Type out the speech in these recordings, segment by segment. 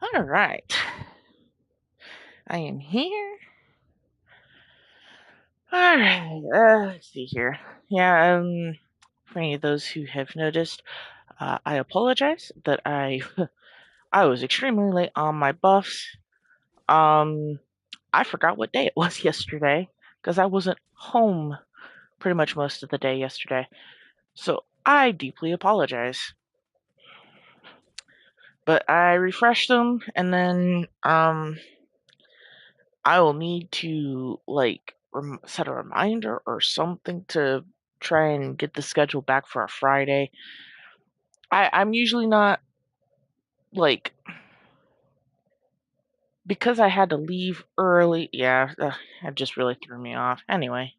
All right. I am here. All right. Let's see here. Yeah, for any of those who have noticed, I apologize that I was extremely late on my buffs. Um, I forgot what day it was yesterday because I wasn't home pretty much most of the day yesterday. So I deeply apologize. But I refreshed them and then I will need to like set a reminder or something to try and get the schedule back for a Friday. I'm usually not like because I had to leave early. Yeah, it just really threw me off. Anyway,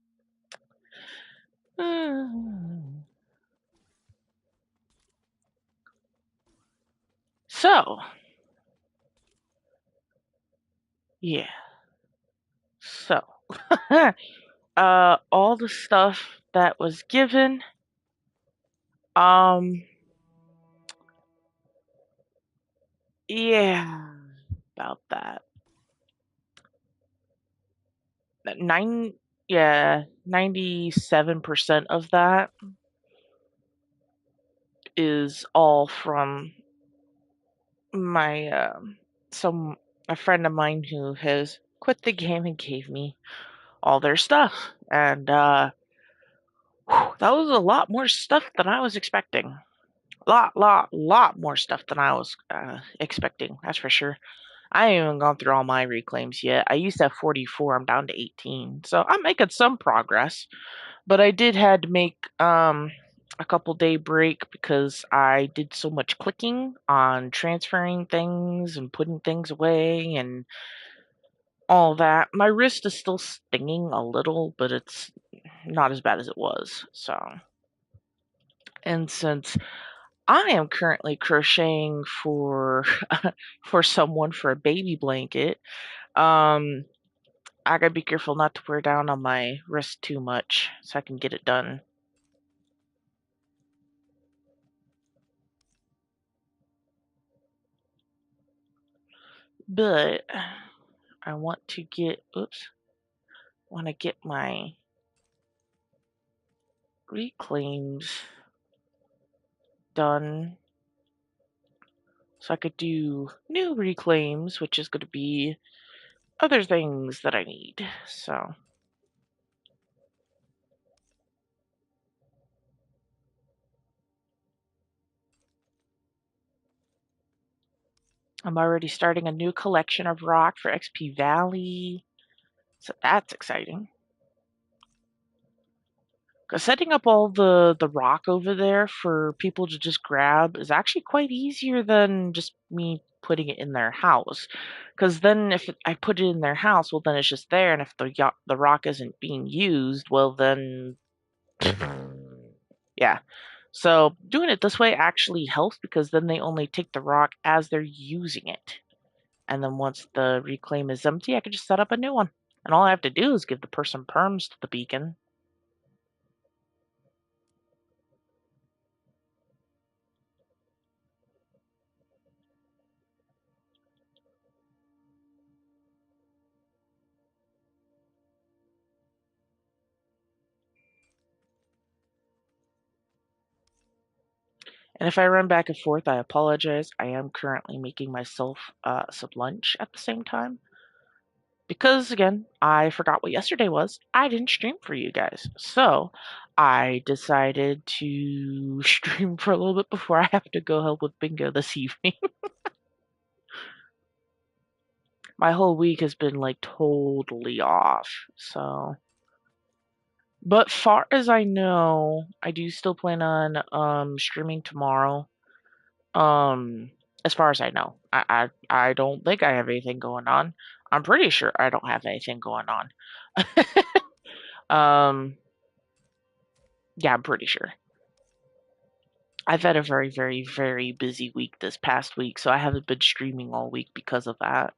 so yeah, so all the stuff that was given, um, yeah, about that. Nine, yeah, 97% of that is all from my some a friend of mine who has quit the game and gave me all their stuff, and that was a lot more stuff than I was expecting. Lot more stuff than I was expecting. That's for sure. I haven't even gone through all my reclaims yet. I used to have 44. I'm down to 18, so I'm making some progress. But I did had to make a couple day break because I did so much clicking on transferring things and putting things away and all that. My wrist is still stinging a little, but it's not as bad as it was. So, and since I am currently crocheting for for someone for a baby blanket, um I gotta be careful not to wear down on my wrist too much so I can get it done. But I want to get, oops, want to get my reclaims done so I could do new reclaims, which is going to be other things that I need. So I'm already starting a new collection of rock for XP Valley. So that's exciting. Because setting up all the rock over there for people to just grab is actually quite easier than just me putting it in their house. Because then if I put it in their house, well then it's just there, and if the rock isn't being used, well then yeah. So doing it this way actually helps because then they only take the rock as they're using it, and then once the reclaim is empty, I can just set up a new one, and all I have to do is give the person perms to the beacon. And if I run back and forth, I apologize. I am currently making myself some lunch at the same time. Because, again, I forgot what yesterday was. I didn't stream for you guys. So I decided to stream for a little bit before I have to go help with bingo this evening. My whole week has been like totally off. So, but far as I know, I do still plan on streaming tomorrow. Um, as far as I know, I don't think I have anything going on. I'm pretty sure I don't have anything going on. um, yeah, I'm pretty sure. I've had a very, very, very busy week this past week, so I haven't been streaming all week because of that.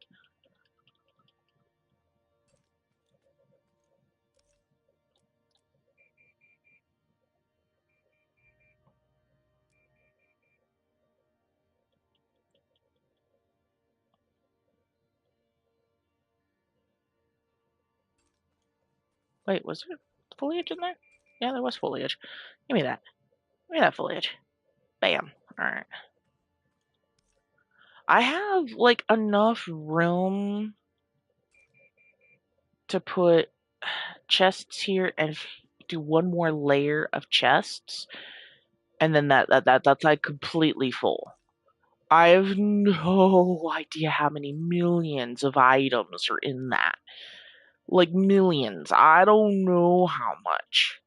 Wait, was there foliage in there? Yeah, there was foliage. Give me that. Give me that foliage. Bam. Alright. I have, like, enough room to put chests here and do one more layer of chests, and then that's like completely full. I have no idea how many millions of items are in that. Like millions. I don't know how much.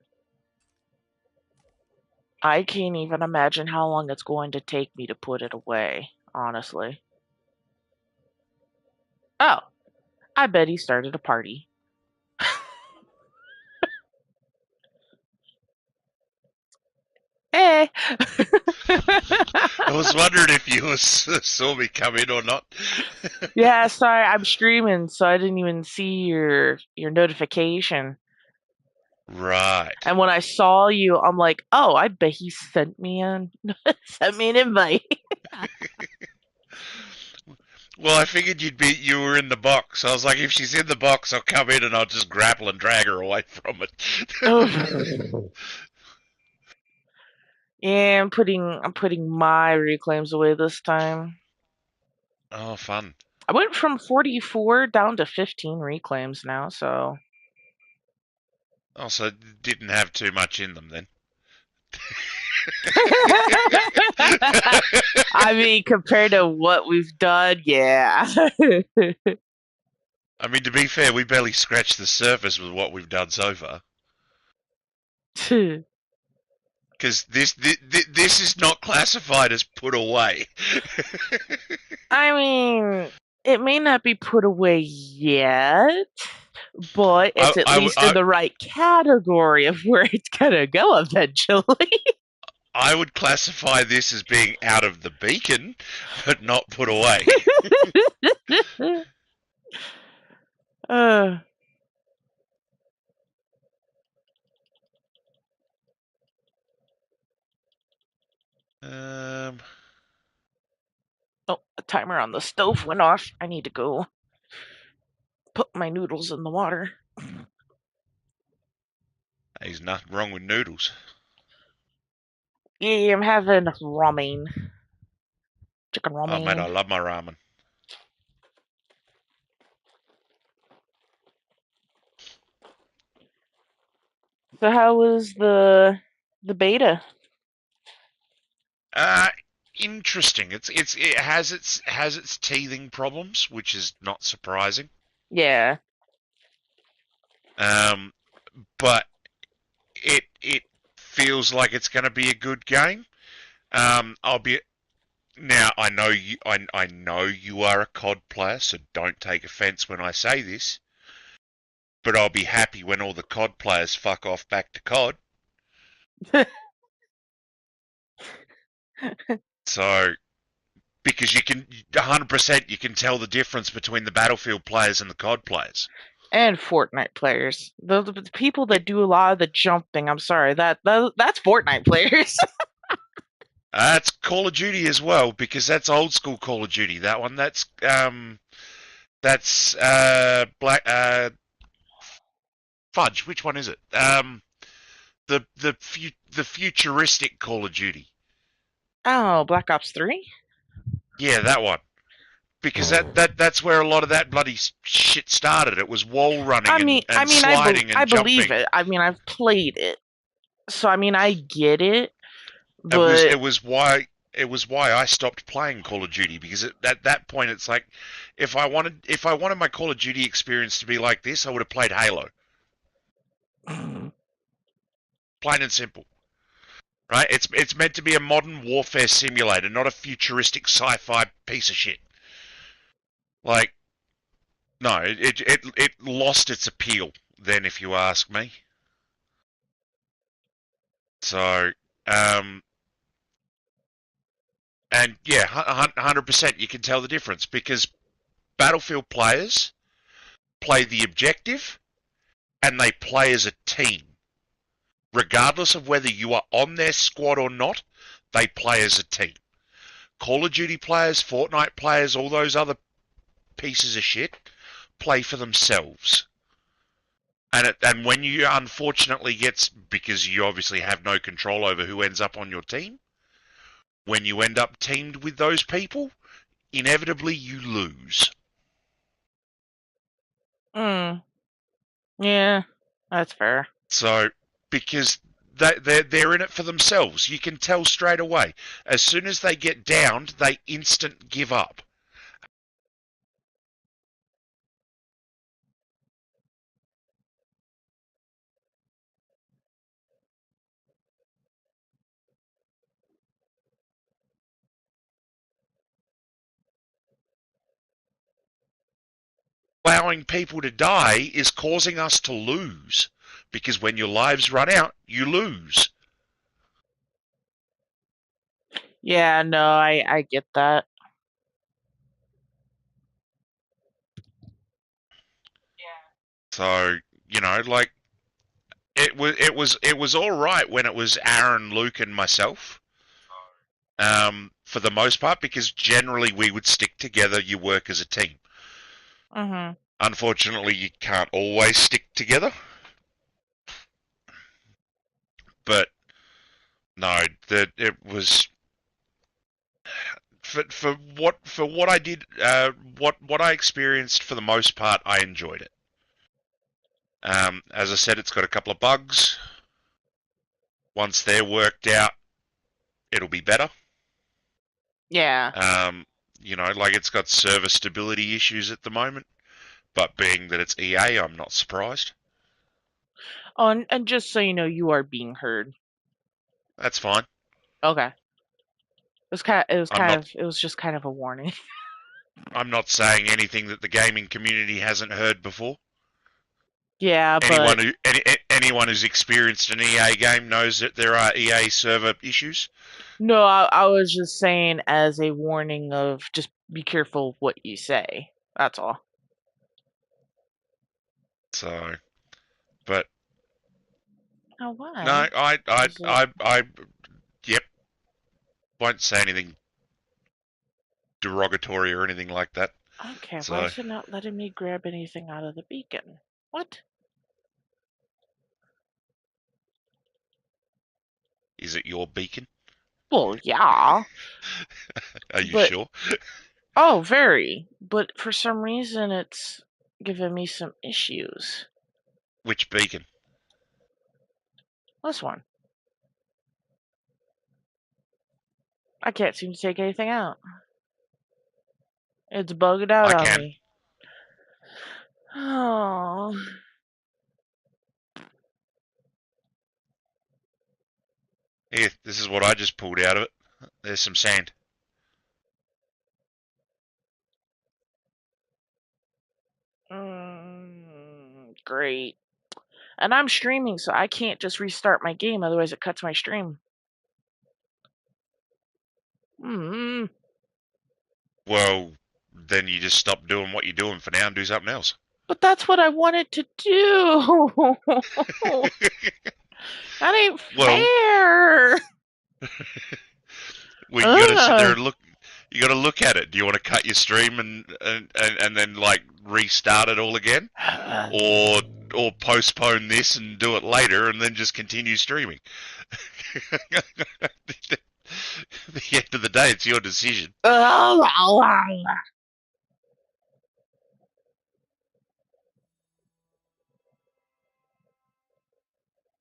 I can't even imagine how long it's going to take me to put it away, honestly. Oh, I bet he started a party. Hey! I was wondering if you saw me come in or not. Yeah, sorry, I'm streaming, so I didn't even see your notification. Right. And when I saw you, I'm like, oh, I bet he sent me sent me an invite. Well, I figured you were in the box. I was like, if she's in the box, I'll come in and I'll just grapple and drag her away from it. Oh. Yeah, I'm putting my reclaims away this time. Oh, fun. I went from 44 down to 15 reclaims now, so Also, didn't have too much in them then. I mean, compared to what we've done, yeah. I mean, to be fair, we barely scratched the surface with what we've done so far. Because this is not classified as put away. I mean, it may not be put away yet, but I, it's at I, least in I, the right category of where it's gonna go eventually. I would classify this as being out of the beacon, but not put away. uh, Um, oh, the timer on the stove went off. I need to go put my noodles in the water. there's nothing wrong with noodles. Yeah, I'm having ramen. Chicken Oh, mate, I ramen. love my ramen. So how was the beta? Uh, Interesting. It has its teething problems, which is not surprising. Yeah. Um, but it feels like it's going to be a good game. I'll be now. I know you are a COD player, so don't take offence when I say this. But I'll be happy when all the COD players fuck off back to COD. So because you can 100% you can tell the difference between the Battlefield players and the COD players. And Fortnite players. The people Yeah, that do a lot of the jumping, I'm sorry, that's Fortnite players. that's Call of Duty as well because that's old school Call of Duty. That one, that's Black Fudge. Which one is it? The futuristic Call of Duty. Oh, Black Ops 3? Yeah, that one. Because that's where a lot of that bloody shit started. It was wall I running mean, I and mean, I sliding I and believe jumping. it. I mean, I've played it, so I mean, I get it. It was But it was why it was why I stopped playing Call of Duty because at that point it's like if I wanted my Call of Duty experience to be like this, I would have played Halo. Plain and simple. Right? It's meant to be a modern warfare simulator, not a futuristic sci-fi piece of shit. Like no, it lost its appeal then if you ask me. So um and yeah, 100% you can tell the difference because Battlefield players play the objective and they play as a team. Regardless of whether you are on their squad or not, they play as a team. Call of Duty players, Fortnite players, all those other pieces of shit play for themselves. And when you unfortunately gets, because you obviously have no control over who ends up on your team, when you end up teamed with those people, inevitably you lose. Mm, yeah, that's fair. So because they're in it for themselves, you can tell straight away. As soon as they get downed, they instant give up. Allowing people to die is causing us to lose. Because when your lives run out, you lose. Yeah, no, I get that. So, like it was all right when it was Aaron, Luke, and myself. For the most part, because generally we would stick together. You work as a team. Mhm. Unfortunately, you can't always stick together. But no, that it was for what I did. What I experienced for the most part, I enjoyed it. As I said, it's got a couple of bugs. Once they're worked out, it'll be better. Yeah. Um, like it's got server stability issues at the moment, but being that it's EA, I'm not surprised. Oh, and just so you know, you are being heard. That's fine. Okay. I'm not It was just kind of a warning. I'm not saying anything that the gaming community hasn't heard before. Yeah, Anyone but who anyone who's experienced an EA game knows that there are EA server issues. no, I was just saying as a warning of just be careful what you say. That's all. So, but Now no, why is it yep, won't say anything derogatory or anything like that. okay, why So, is it not letting me grab anything out of the beacon? What? is it your beacon? Well, yeah, Are you but sure? oh, very. But for some reason it's giving me some issues. Which beacon? This one. I can't seem to take anything out. It's bugged out I on can. me. Oh. Here, this is what I just pulled out of it. There's some sand. Great. And I'm streaming, so I can't just restart my game, otherwise it cuts my stream. Mm. Well, then you just stop doing what you're doing for now and do something else. But that's what I wanted to do. That ain't Well, fair. you got to sit there Ugh. and look. You got to look at it. Do you want to cut your stream and then like restart it all again, or postpone this and do it later and then just continue streaming? At the end of the day, it's your decision.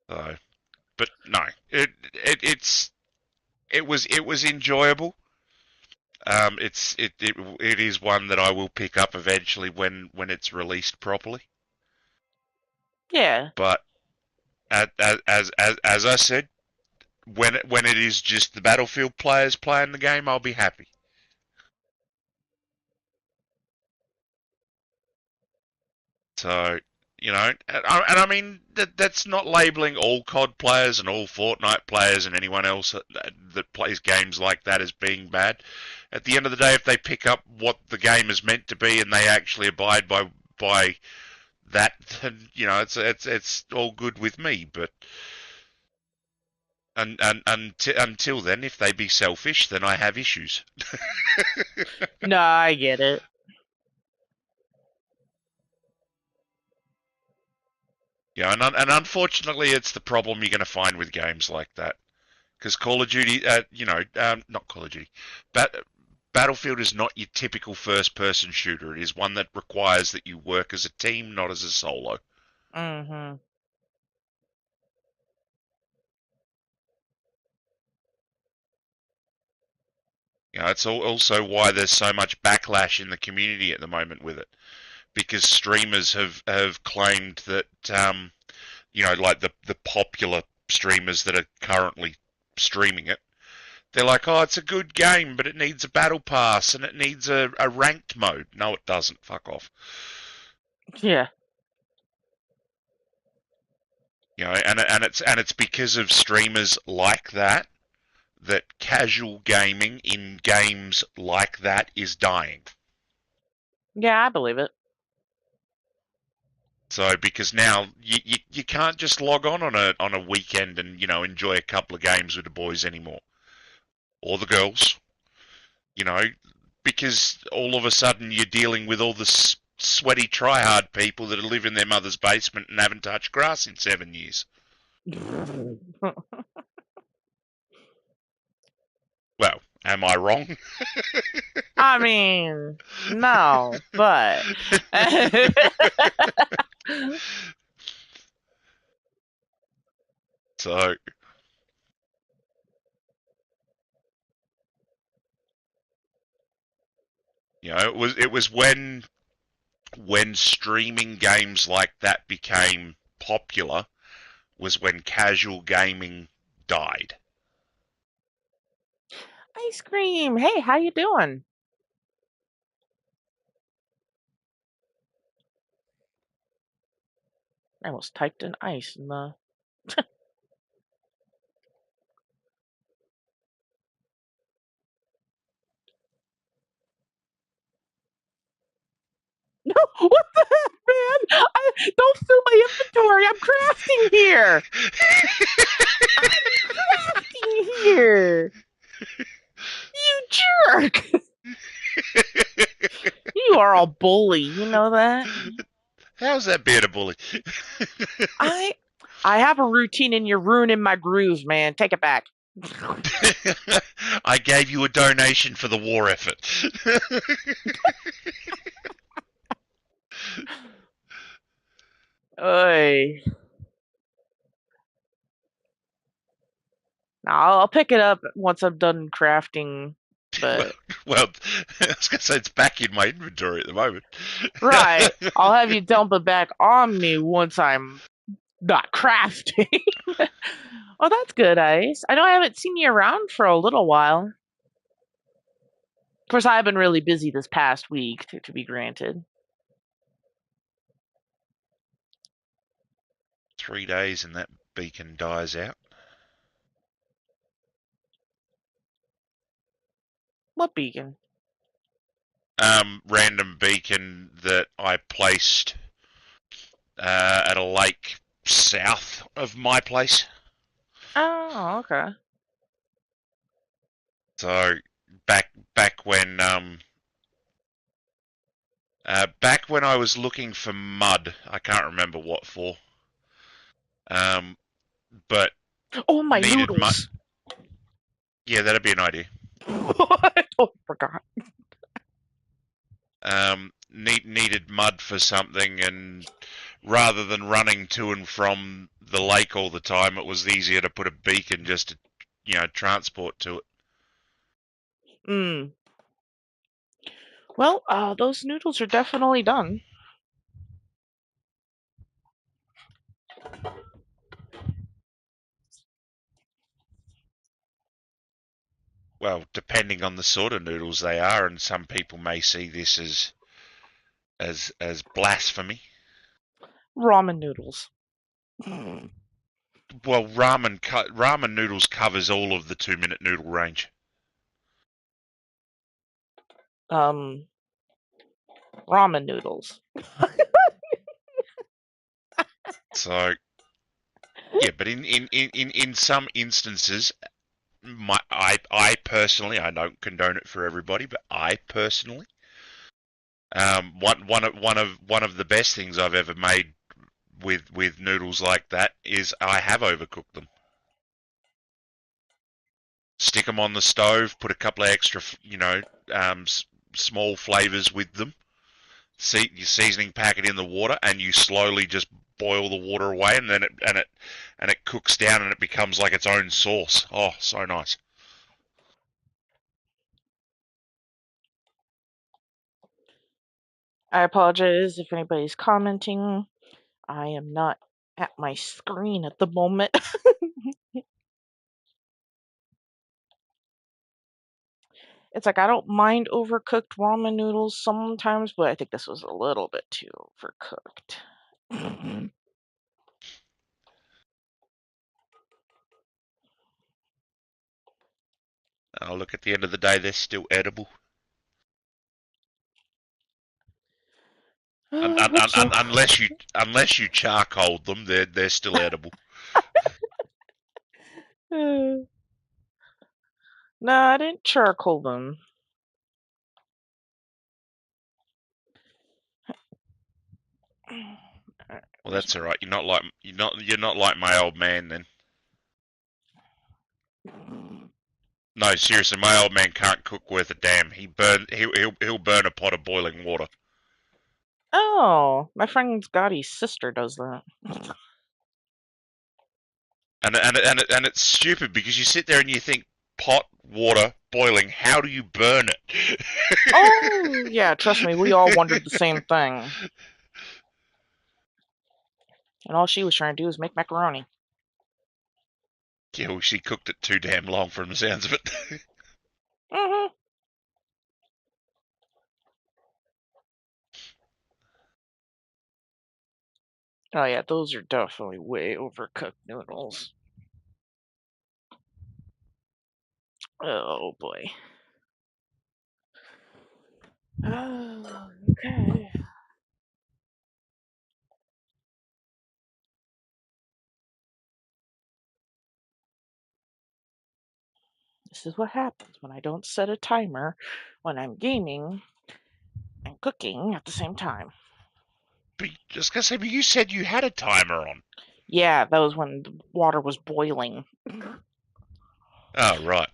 So, but no, it was enjoyable. It is one that I will pick up eventually when it's released properly. Yeah. But as I said, when it is just the Battlefield players playing the game, I'll be happy. So and I mean that's not labeling all COD players and all Fortnite players and anyone else that plays games like that as being bad. At the end of the day, if they pick up what the game is meant to be and they actually abide by that, then it's all good with me. But until then, if they be selfish, then I have issues. No, I get it. Yeah, and unfortunately, it's the problem you're going to find with games like that. Because Call of Duty, not Call of Duty, Bat- Battlefield is not your typical first-person shooter. It is one that requires that you work as a team, not as a solo. Hmm. It's also why there's so much backlash in the community at the moment with it, because streamers have claimed that, like the popular streamers that are currently streaming it, they're like, oh, it's a good game, but it needs a battle pass and it needs a ranked mode. No, it doesn't. Fuck off. Yeah. And it's because of streamers like that that casual gaming in games like that is dying. Yeah, I believe it. So because now you can't just log on a weekend and enjoy a couple of games with the boys anymore, or the girls, you know, because all of a sudden you're dealing with all the sweaty tryhard people that live in their mother's basement and haven't touched grass in 7 years. Well, am I wrong? I mean, no, but So it was when streaming games like that became popular was when casual gaming died. ice cream. Hey, how you doing? I almost typed in ice in the. No, what the heck, man? Don't fill my inventory. I'm crafting here. I'm crafting here. You jerk. You are a bully. You know that. How's that being a bully? I I have a routine and you're ruining my groove, man. Take it back. I gave you a donation for the war effort. Oy. I'll pick it up once I'm done crafting. well, But well, I was going to say it's back in my inventory at the moment. right, I'll have you dump it back on me once I'm not crafting. Oh, that's good, Ice. I know I haven't seen you around for a little while. Of course, I've been really busy this past week, to be granted. 3 days and that beacon dies out. What beacon? Random beacon that I placed at a lake south of my place. Oh, okay. So back back when back when I was looking for mud, I can't remember what for. Um, but Oh, my needed mud. noodles. Yeah, that'd be an idea. I totally forgot. Needed mud for something, and rather than running to and from the lake all the time, it was easier to put a beacon just to transport to it. Mm. Well, those noodles are definitely done. Well, depending on the sort of noodles they are, and some people may see this as blasphemy. Ramen noodles. Mm. Well, ramen noodles covers all of the 2 minute noodle range. Um, ramen noodles. So yeah, but in some instances, I personally, I don't condone it for everybody, but I personally, one of the best things I've ever made with noodles like that is I have overcooked them. Stick them on the stove, put a couple of extra, um, small flavors with them. Your seasoning packet in the water, and you slowly just boil the water away, and then it cooks down, and it becomes like its own sauce. Oh, so nice. I apologize if anybody's commenting. I am not at my screen at the moment. It's like I don't mind overcooked ramen noodles sometimes, but I think this was a little bit too overcooked. Oh, look, at the end of the day, they're still edible. Hope so. Unless you charcoal them, they're still edible. No, I didn't charcoal them. Alright, Well, where's that's my? all right. You're not like my old man then. No, seriously, my old man can't cook worth a damn. He'll burn a pot of boiling water. Oh, my friend Scotty's sister does that. And it's stupid because you sit there and you think pot, water, boiling. How do you burn Oh, yeah, trust me, we all wondered the it? same thing. And all she was trying to do was make macaroni. Yeah, well, she cooked it too damn long from the sounds of it. Hmm. Oh, yeah, those are definitely way overcooked noodles. Oh, boy. Oh, okay. This is what happens when I don't set a timer when I'm gaming and cooking at the same time. But just gonna say, but you said you had a timer on. Yeah, that was when the water was boiling. Oh, right.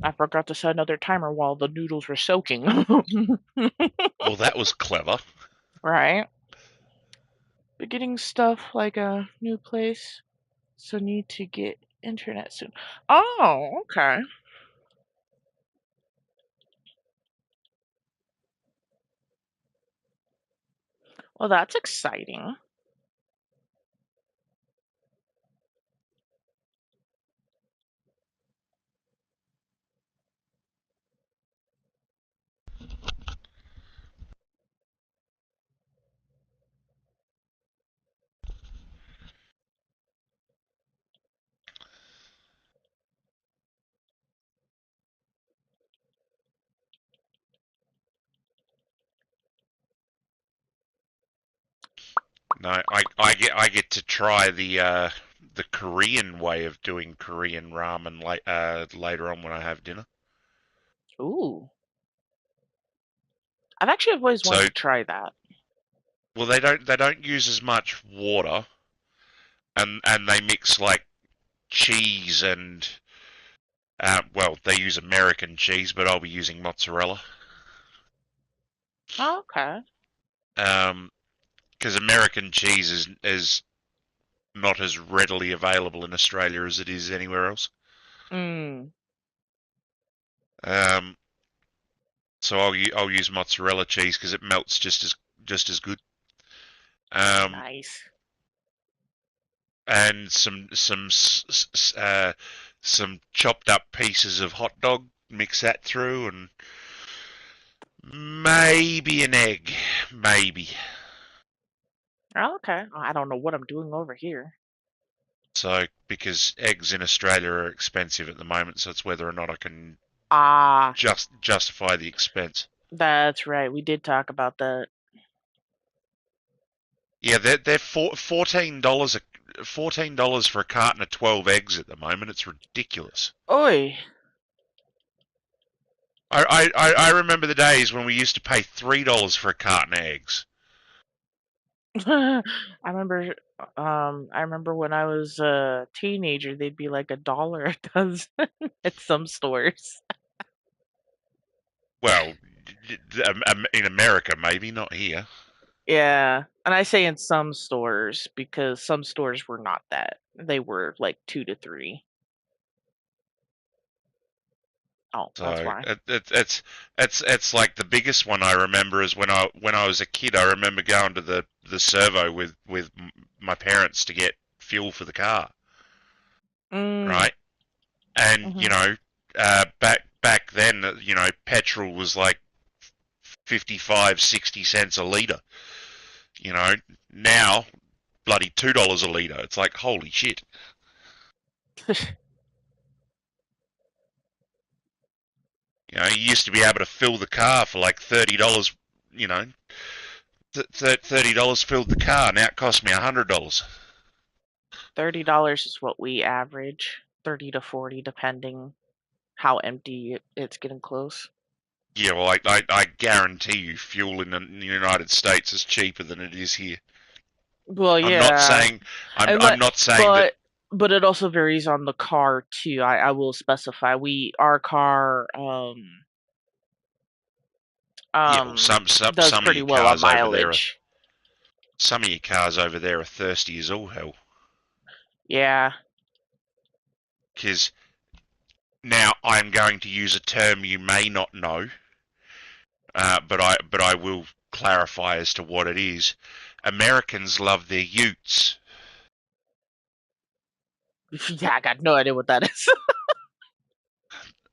I forgot to set another timer while the noodles were soaking. Well, that was clever. Right? But getting stuff like a new place, so need to get internet soon. Oh, okay. Well, that's exciting. No, I get to try the Korean way of doing Korean ramen later on when I have dinner. Ooh. I've actually always wanted So, to try that. well, they don't use as much water, and they mix like cheese and well, they use American cheese, but I'll be using mozzarella. Oh, okay. Because American cheese is not as readily available in Australia as it is anywhere else. Mm, Um, so I'll use mozzarella cheese because it melts just as good. Um, nice. and some chopped up pieces of hot dog. Mix that through, and maybe an egg, maybe. Oh, okay. I don't know what I'm doing over here. So because eggs in Australia are expensive at the moment, so it's whether or not I can Ah, justify the expense. that's right. We did talk about that. Yeah, they're $14 for a carton of 12 eggs at the moment. It's ridiculous. Oi. I remember the days when we used to pay $3 for a carton of eggs. I remember I remember when I was a teenager, they'd be like $1 a dozen at some stores. Well, in America, maybe not here. Yeah. And I say in some stores because some stores were not that. They were like 2 to 3. Oh, that's So why. it's like the biggest one I remember is when I was a kid. I remember going to the servo with my parents to get fuel for the car, Mm. right? And Mhm. back then, petrol was like 55, 60 cents a liter. You know, now bloody $2 a liter. It's like holy shit. You used to be able to fill the car for like $30. You know, $30 filled the car. Now it costs me $100. $30 is what we average. 30 to 40 depending how empty it's getting close. Yeah, well, I guarantee you, fuel in the United States is cheaper than it is here. Well, I'm not yeah. saying I'm And I'm let not saying that. but it also varies on the car too. I will specify. We our car Yeah, well, does some of pretty your well on cars over there are mileage. thirsty as all hell. Yeah. Because now I'm going to use a term you may not know, but I will clarify as to what it is. Americans love their utes. Yeah, I got no idea what that is.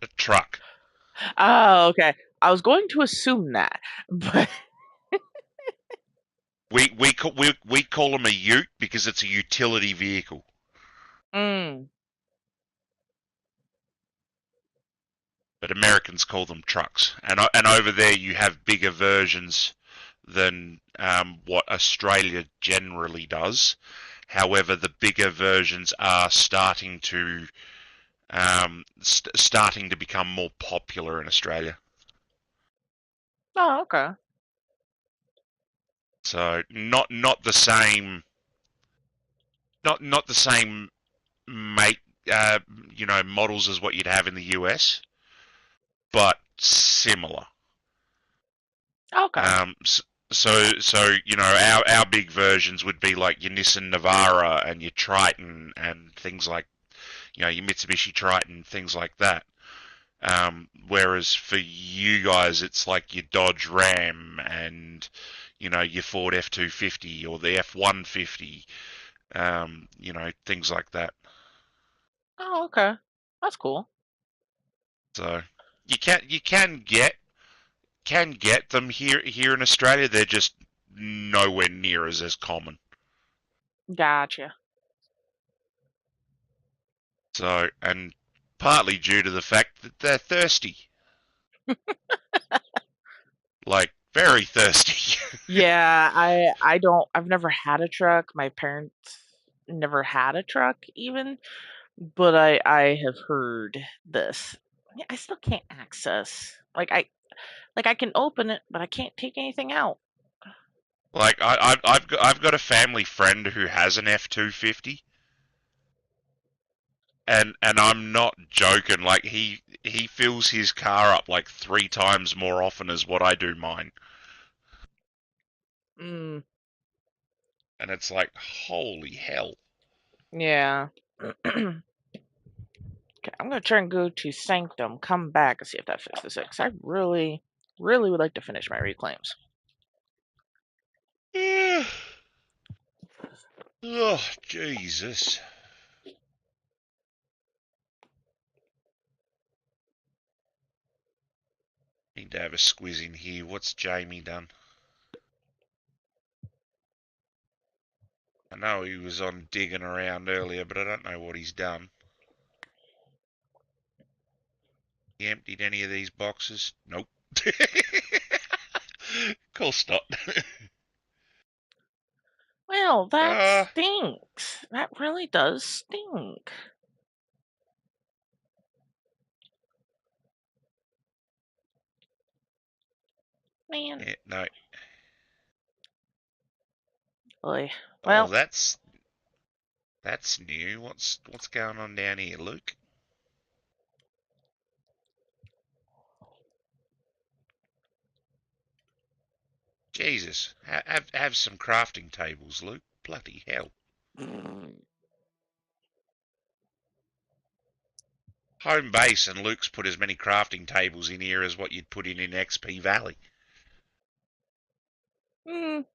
A truck. Oh, okay. I was going to assume that, but We call them a ute because it's a utility vehicle. mm, But Americans call them trucks. And over there you have bigger versions than what Australia generally does. However, the bigger versions are starting to become more popular in Australia. oh, okay. So not the same, not the same make uh, models as what you'd have in the US, but similar. Okay. Um, so our big versions would be like your Nissan Navara and your Triton and things like your Mitsubishi Triton, things like that. Whereas for you guys, it's like your Dodge Ram and your Ford F-250 or the F-150, things like that. Oh, okay. That's cool. So you can get them here in Australia. They're just nowhere near as common. Gotcha. So, and partly due to the fact that they're thirsty, like very thirsty. Yeah, I've never had a truck. My parents never had a truck even, but I have heard this. Yeah, I still can't access. Like I can open it, but I can't take anything out. Like I've got a family friend who has an F-250, and I'm not joking. Like he fills his car up like 3 times more often as what I do mine, Mm, and it's like holy hell. yeah. Okay, I'm gonna try and go to Sanctum, come back and see if that fixes it. 'Cause I really, really would like to finish my reclaims. Oh Jesus! Need to have a squiz in here. What's Jamie done? I know he was on digging around earlier, but I don't know what he's done. He emptied any of these boxes? Nope. Course not. Well, that uh, stinks. That really does stink. Man, yeah, no. Oy. Oh, Well, that's new. What's going on down here, Luke? Jesus, have some crafting tables, Luke. Bloody hell. Home base and Luke's put as many crafting tables in here as what you'd put in XP Valley.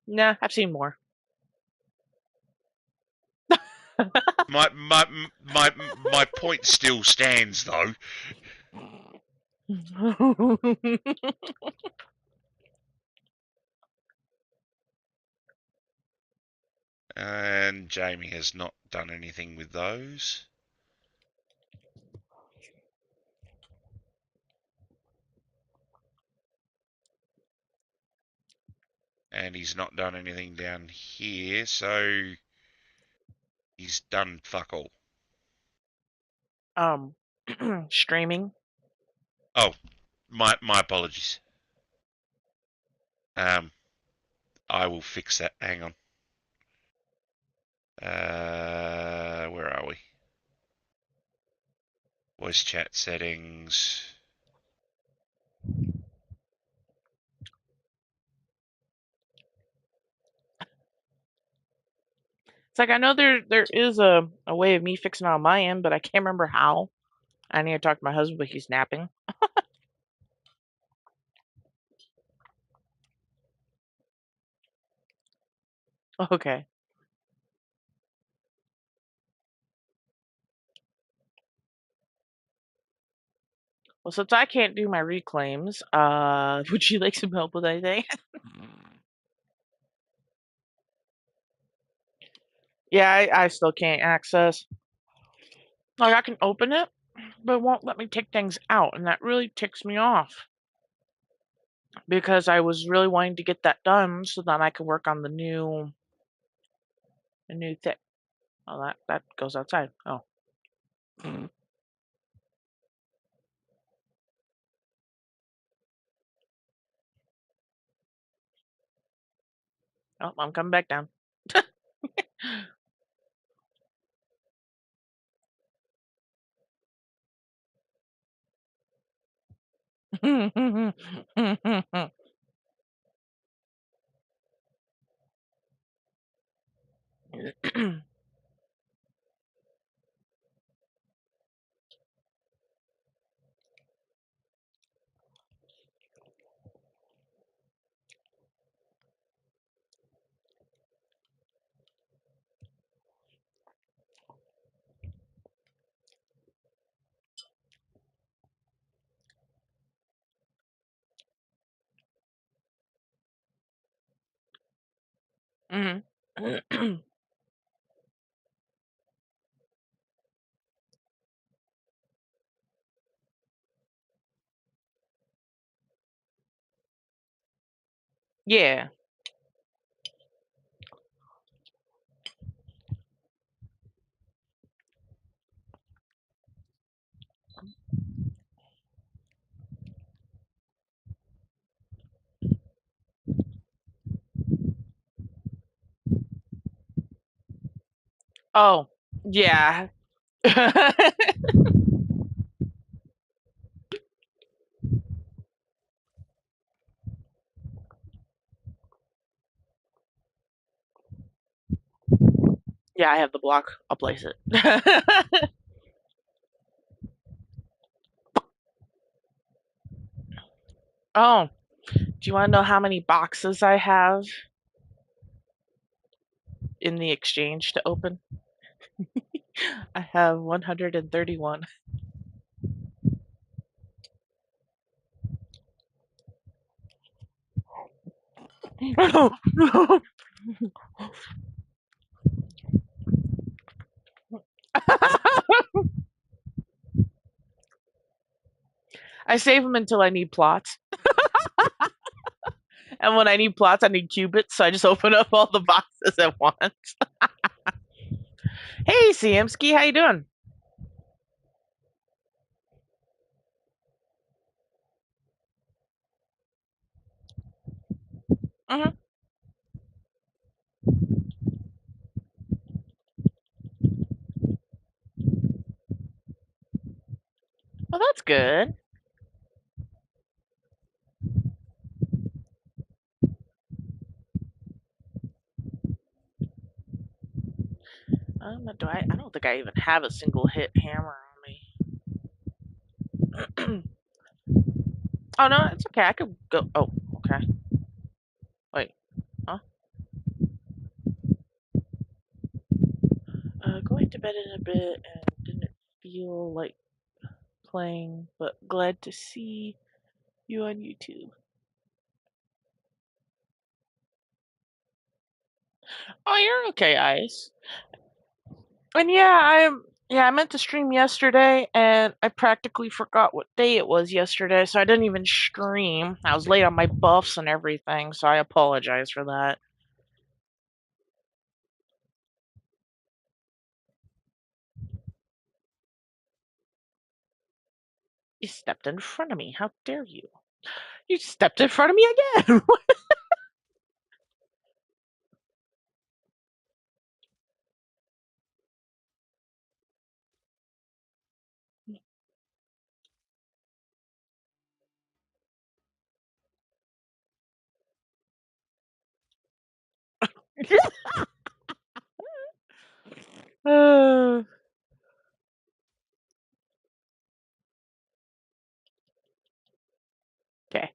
nah, I've seen more. My point still stands though. And Jamie has not done anything with those. And he's not done anything down here, so he's done fuck all. um, streaming. Oh, my apologies. Um, I will fix that. Hang on. Where are we? Voice chat settings. It's like I know there is a way of me fixing it on my end, but I can't remember how. I need to talk to my husband, but he's napping. Okay. Well, since I can't do my reclaims, would you like some help with anything? Yeah, I still can't access. Like I can open it, but it won't let me take things out, and that really ticks me off because I was really wanting to get that done so that I could work on the new thing. Oh, that goes outside. Oh, oh, I'm coming back down. Mhm. Yeah. Oh, yeah. Yeah, I have the block. I'll place it. Oh, do you want to know how many boxes I have in the exchange to open? I have 131. I save them until I need plots. And when I need plots, I need qubits, so I just open up all the boxes at once. Hey, Siemski, how you doing? Hmm. good. I don't know, I don't think I even have a single hit hammer on me. Oh no, it's okay. I could go. Oh, okay. Wait, huh? Going to bed in a bit and didn't feel like playing, but glad to see you on YouTube. Oh, you're okay, Ice. And yeah, I meant to stream yesterday and I practically forgot what day it was yesterday, so I didn't even stream. I was late on my buffs and everything, so I apologize for that. You stepped in front of me. How dare you? You stepped in front of me again. Uh, okay.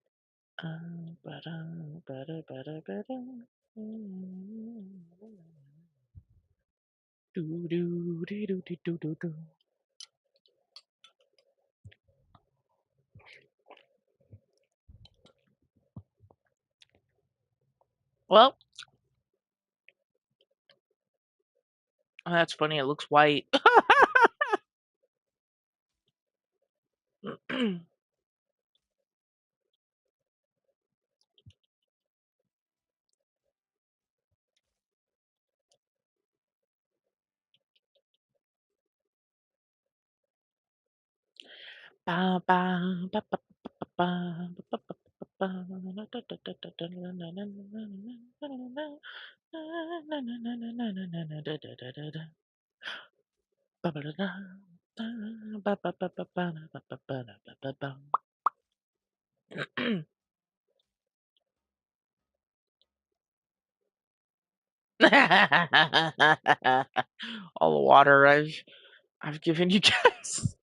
Well, that's funny. It looks white. All the water I've given you guys.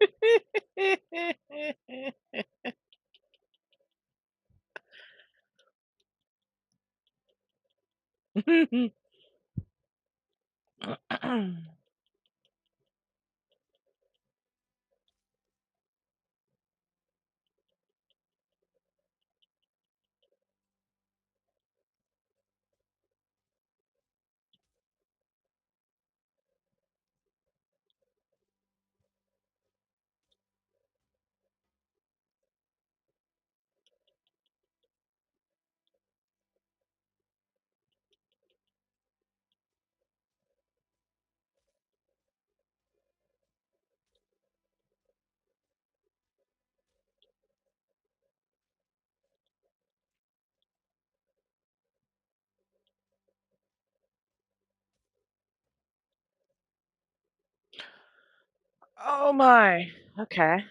Oh my. Okay.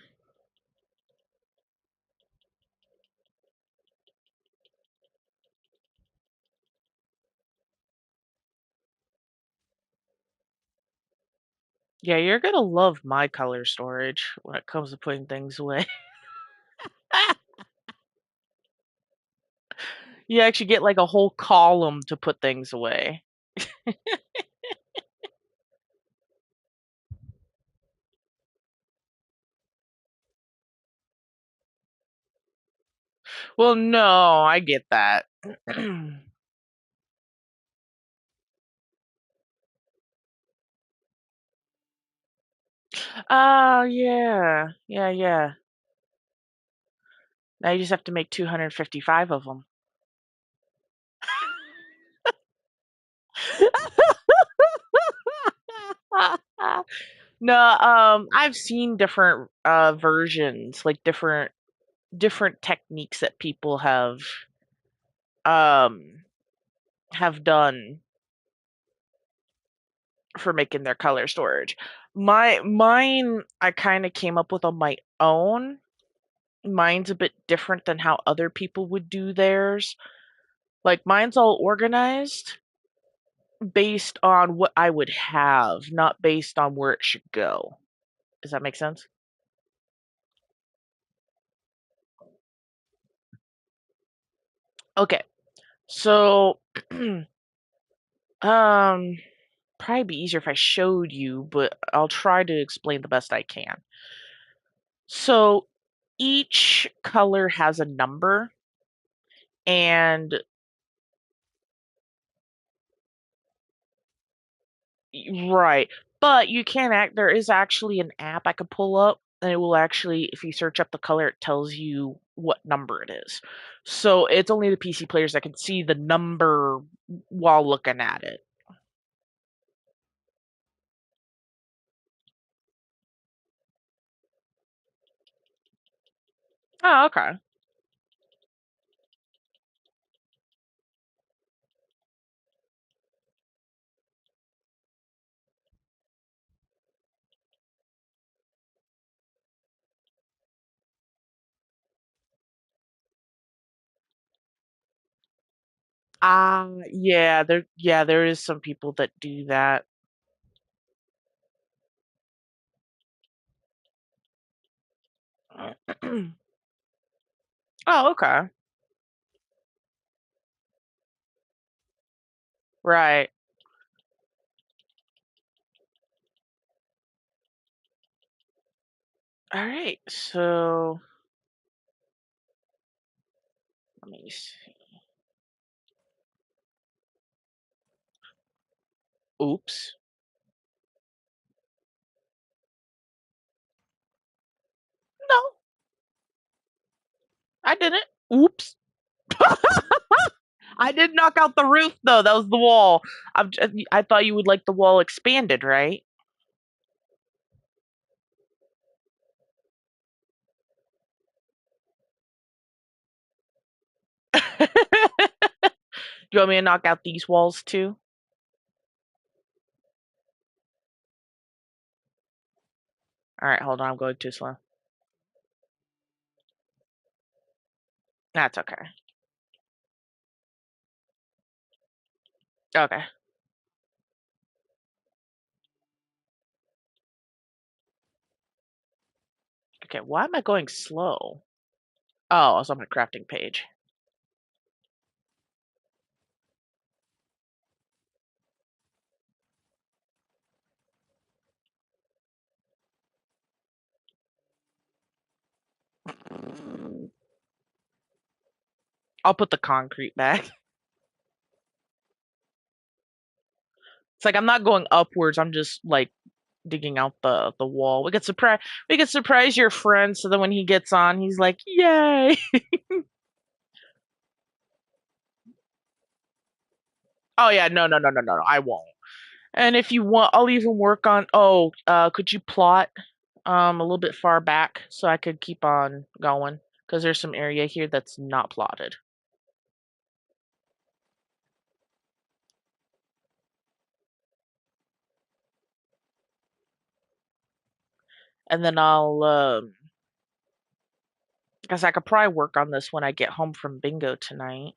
Yeah, you're gonna love my color storage when it comes to putting things away. You actually get like a whole column to put things away. Well, no, I get that. Oh, yeah. Yeah, yeah. Now you just have to make 255 of them. No, I've seen different versions, like different techniques that people um have done for making their color storage. Mine I kind of came up with on my own. mine's a bit different than how other people would do theirs. Like mine's all organized based on what I would have, not based on where it should go. Does that make sense? Okay. So, um, probably be easier if I showed you, but I'll try to explain the best I can. So, each color has a number, and right, but you can act. There is actually an app I could pull up, and it will actually, if you search up the color, it tells you what number it is. So it's only the PC players that can see the number while looking at it. Oh, okay. Yeah, there is some people that do that. Oh, okay. Right. All right. So let me see. Oops. No, I didn't. Oops. I did knock out the roof though. That was the wall. I thought you would like the wall expanded, right? Do you want me to knock out these walls too? All right, hold on. I'm going too slow. That's okay. Okay. Okay. Why am I going slow? Oh, I was on my crafting page. I'll put the concrete back. It's like I'm not going upwards. I'm just like digging out the wall. We could surprise your friend so that when he gets on, he's like, "Yay!" Oh yeah, no. I won't. And if you want, I'll even work on. Oh, could you plot a little bit far back so I could keep on going? Because there's some area here that's not plotted. And then guess I could probably work on this when I get home from bingo tonight.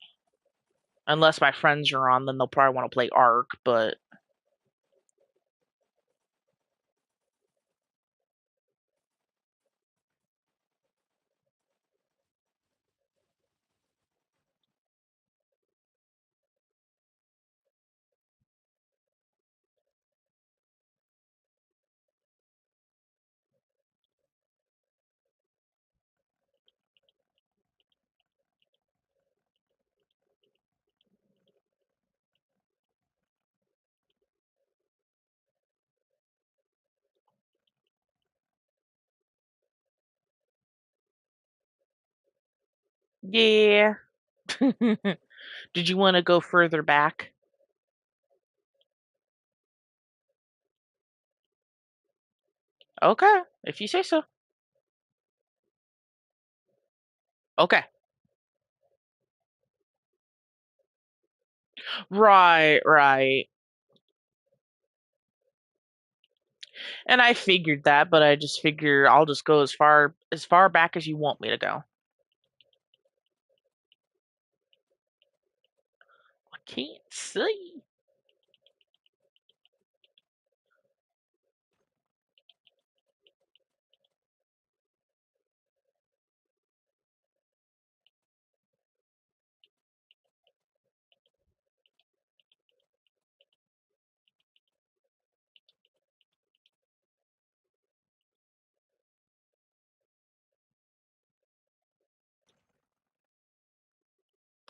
Unless my friends are on, then they'll probably want to play Ark. But yeah. Did you want to go further back? Okay, if you say so. Okay. Right, right. And I figured that, but I just figure I'll just go as far back as you want me to go. I can't see.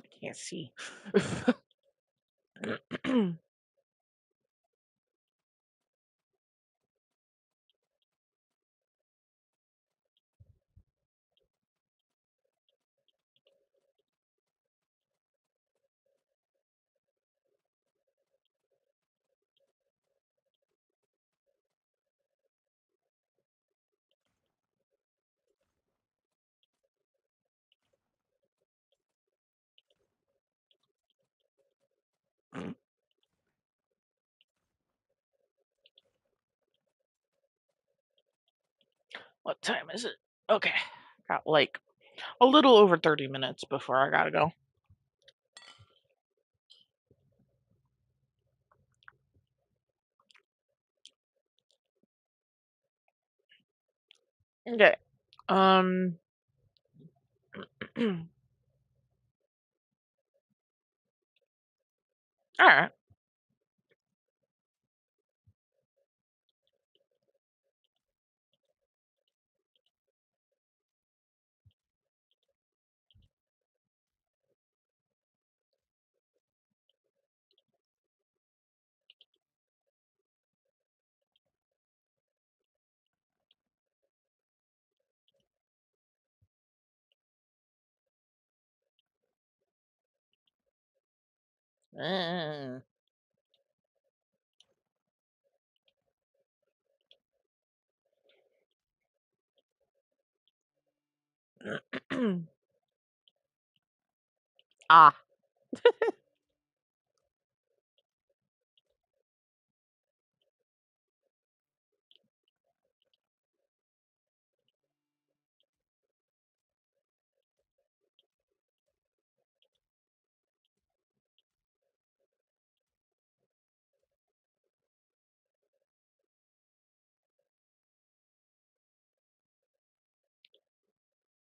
I can't see. What time is it? Okay. Got like a little over 30 minutes before I gotta go. Okay. Um. All right. Uh, ah.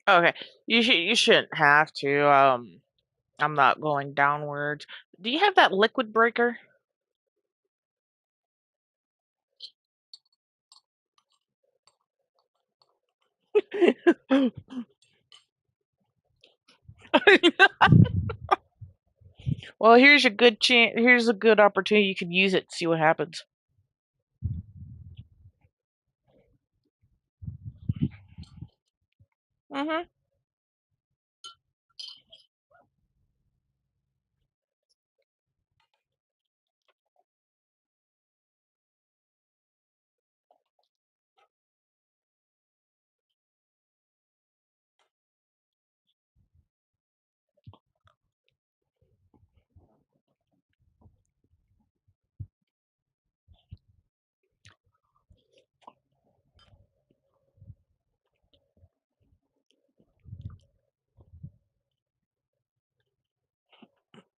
Okay. You shouldn't have to. I'm not going downwards. Do you have that liquid breaker? Well, here's a good chance. Here's a good opportunity. You can use it. See what happens. Mhm.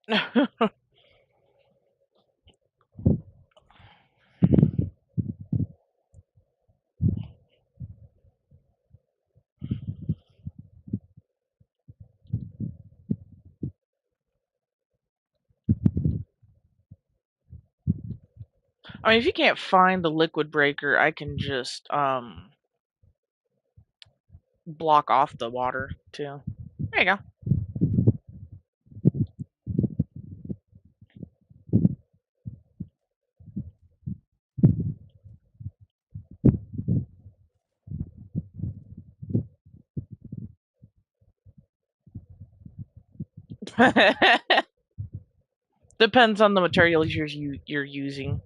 I mean, if you can't find the liquid breaker, I can just block off the water too. There you go. Depends on the materials you're using.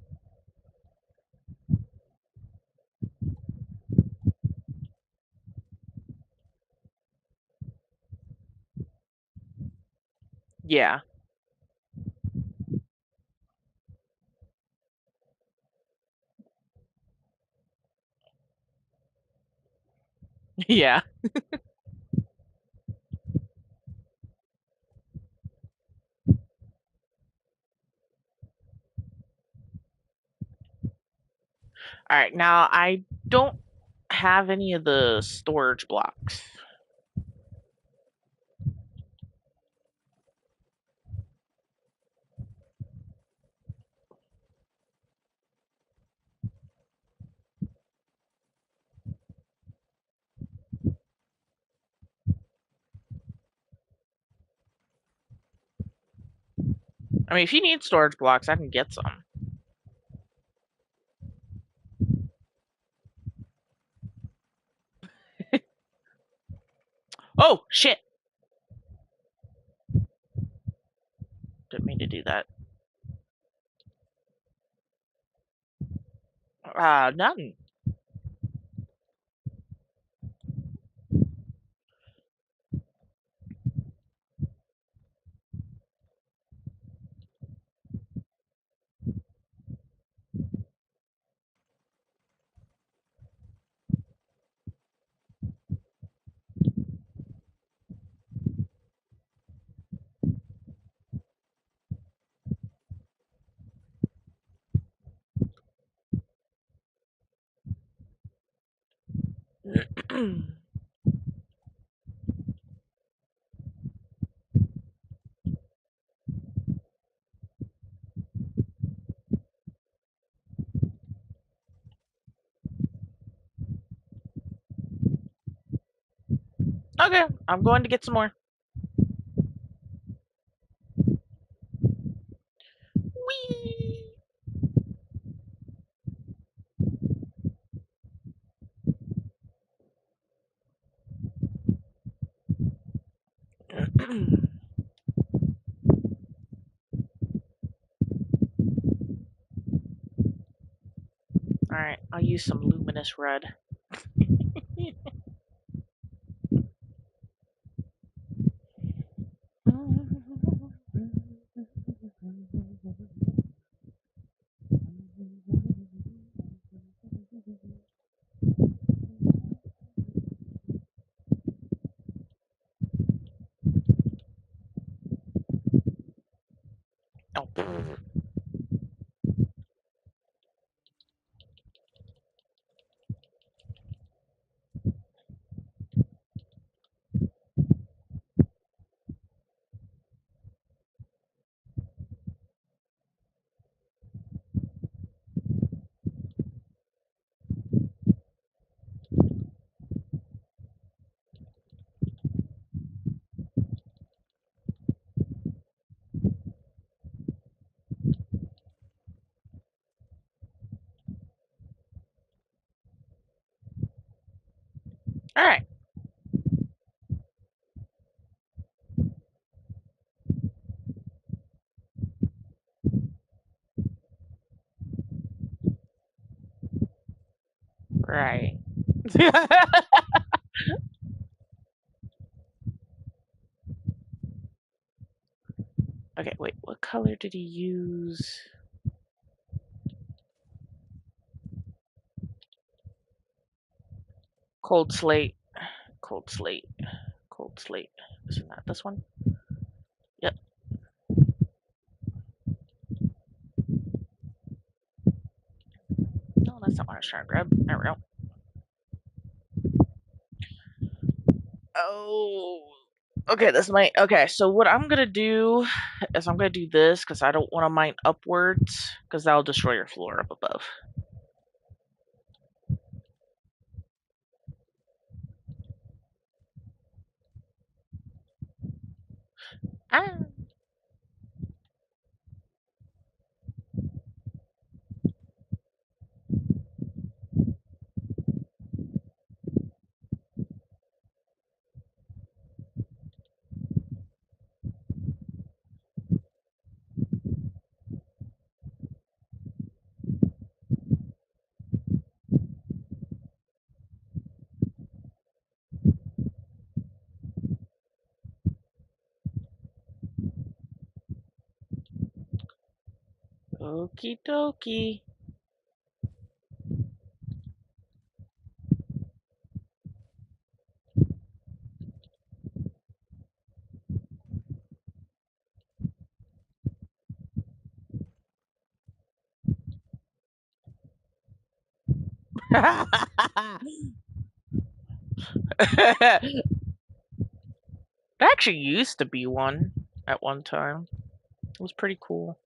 Yeah. Yeah. All right. Now I don't have any of the storage blocks. I mean, if you need storage blocks, I can get some. Oh shit! Didn't mean to do that. None. Okay, I'm going to get some more. Whee! All right, I'll use some luminous red. Oh. All right. Right. Okay, wait. What color did he use? Cold slate. Cold slate. Cold slate. Isn't that this one? Yep. No, that's not what I was trying to grab. There we go. Oh. Okay, this might. Okay, so what I'm gonna do is I'm gonna do this because I don't want to mine upwards because that'll destroy your floor up above. Ah. Okie dokie. There actually used to be one at one time. It was pretty cool.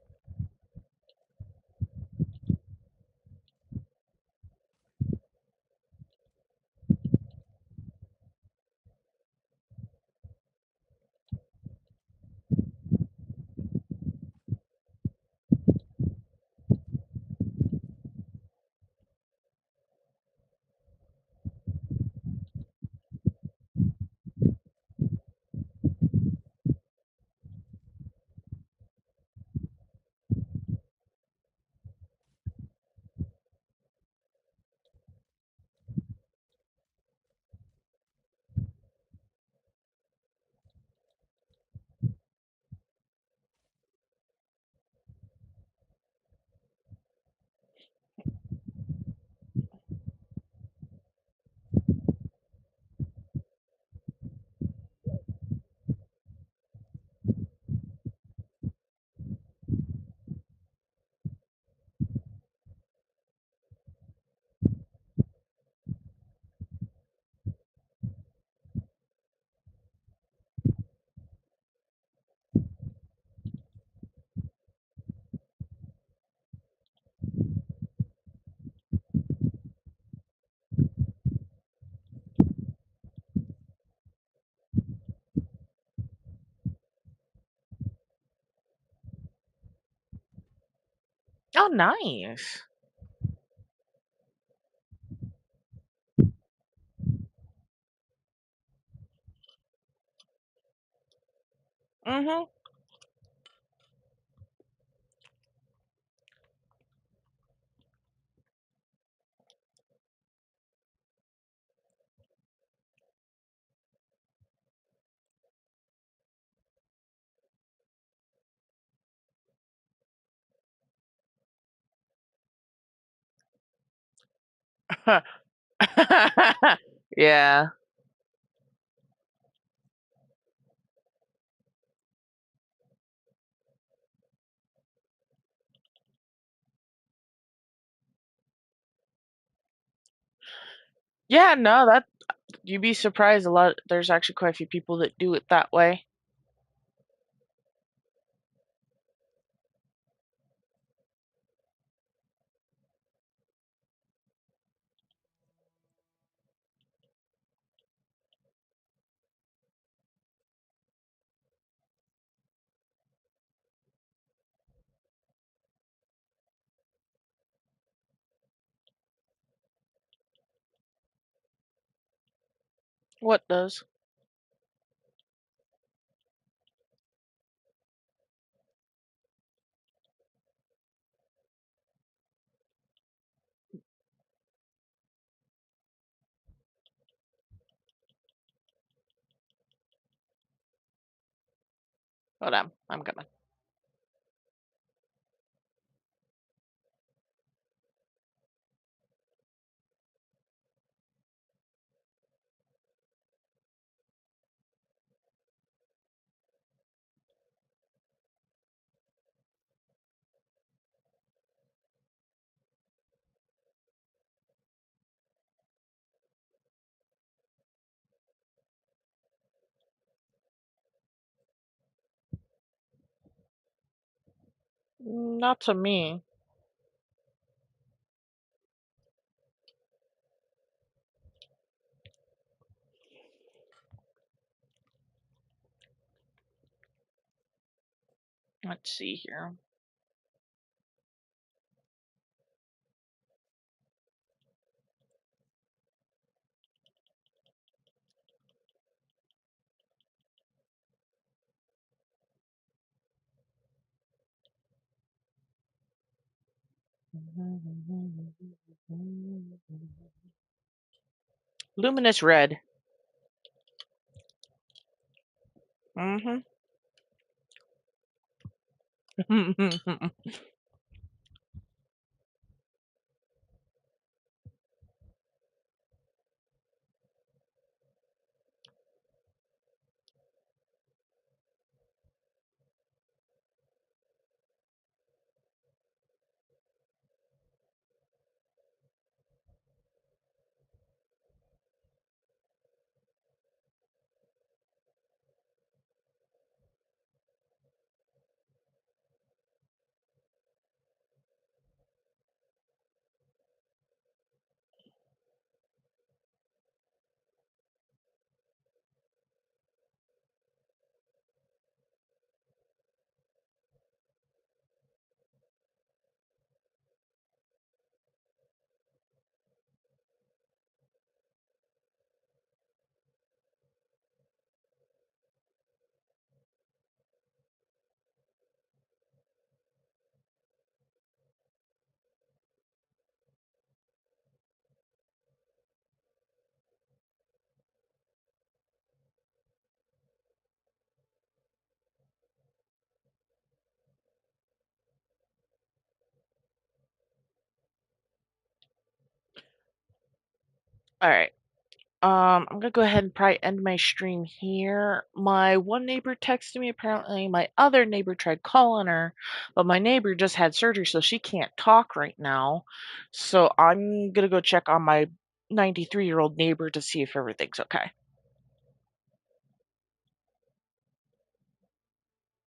Oh, nice. Mhm. Yeah. Yeah, no, that you'd be surprised a lot there's actually quite a few people that do it that way. What does? Hold on, I'm coming. Not to me. Let's see here. Luminous red. Mhm. All right. I'm gonna go ahead and probably end my stream here. My one neighbor texted me. Apparently, my other neighbor tried calling her, but my neighbor just had surgery, so she can't talk right now. So I'm gonna go check on my 93-year-old neighbor to see if everything's okay.